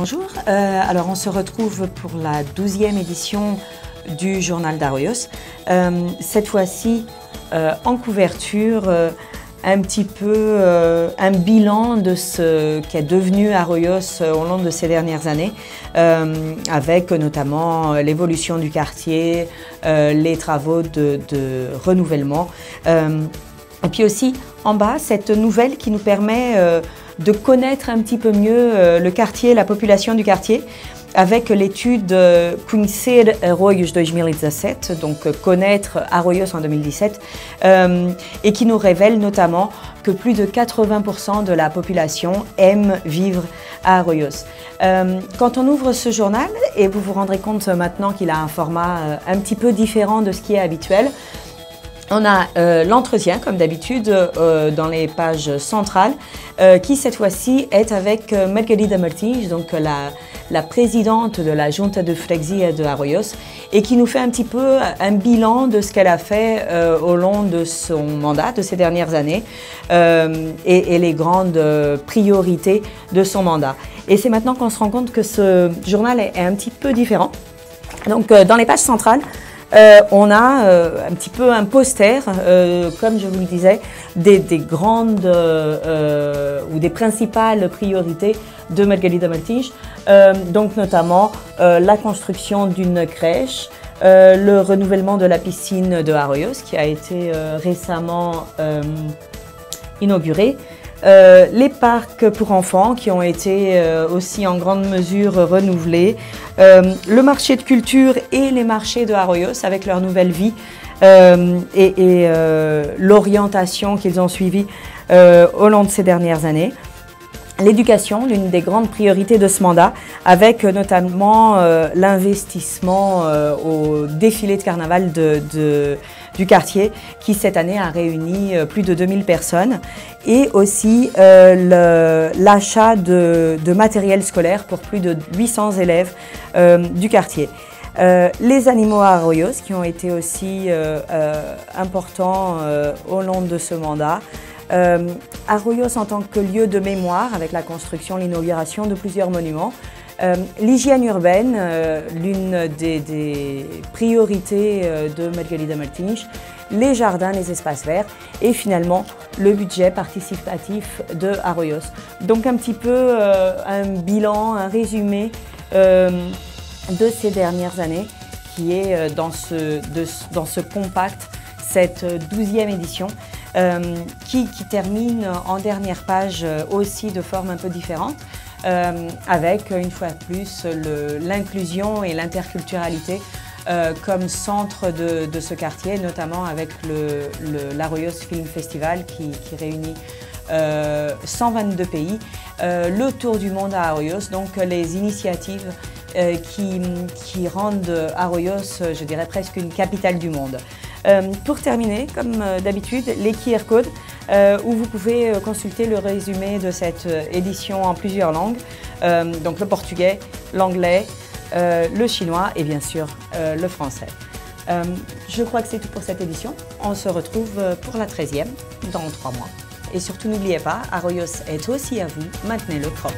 bonjour. Alors on se retrouve pour la 12e édition du journal d'Arroyos. Cette fois-ci, en couverture, un petit peu un bilan de ce qu'est devenu Arroyos au long de ces dernières années, avec notamment l'évolution du quartier, les travaux de renouvellement. Et puis aussi, en bas, cette nouvelle qui nous permet de connaître un petit peu mieux le quartier, la population du quartier, avec l'étude Conhecer Arroios 2017, donc connaître Arroyos en 2017, et qui nous révèle notamment que plus de 80% de la population aime vivre à Arroyos. Quand on ouvre ce journal, et vous vous rendrez compte maintenant qu'il a un format un petit peu différent de ce qui est habituel, on a l'entretien, comme d'habitude, dans les pages centrales, qui cette fois-ci est avec Margarida Martins, donc la présidente de la Junta de Freguesia de Arroyos, et qui nous fait un petit peu un bilan de ce qu'elle a fait au long de son mandat, de ces dernières années, et les grandes priorités de son mandat. Et c'est maintenant qu'on se rend compte que ce journal est un petit peu différent. Donc, dans les pages centrales, on a un petit peu un poster, comme je vous le disais, des grandes ou des principales priorités de Margarida Martins, donc notamment la construction d'une crèche, le renouvellement de la piscine de Arroyos qui a été récemment inaugurée, les parcs pour enfants qui ont été aussi en grande mesure renouvelés, le marché de culture et les marchés de Arroyos avec leur nouvelle vie et l'orientation qu'ils ont suivie au long de ces dernières années. L'éducation, l'une des grandes priorités de ce mandat, avec notamment l'investissement au défilé de carnaval du quartier qui cette année a réuni plus de 2000 personnes, et aussi l'achat de matériel scolaire pour plus de 800 élèves du quartier. Les animaux à Arroyos qui ont été aussi importants au long de ce mandat. Arroyos en tant que lieu de mémoire avec la construction, l'inauguration de plusieurs monuments. L'hygiène urbaine, l'une des priorités de Margarida Martins, les jardins, les espaces verts et finalement le budget participatif de Arroyos. Donc un petit peu un bilan, un résumé de ces dernières années qui est dans ce compact, cette 12e édition. Qui termine en dernière page aussi de forme un peu différente, avec une fois de plus l'inclusion et l'interculturalité comme centre de ce quartier, notamment avec l'Arroyos Film Festival qui réunit 122 pays, le tour du monde à Arroyos, donc les initiatives qui rendent Arroyos, je dirais presque une capitale du monde. Pour terminer, comme d'habitude, les QR codes où vous pouvez consulter le résumé de cette édition en plusieurs langues, donc le portugais, l'anglais, le chinois et bien sûr le français. Je crois que c'est tout pour cette édition. On se retrouve pour la 13e dans 3 mois. Et surtout n'oubliez pas, Arroyos est aussi à vous, maintenez-le propre.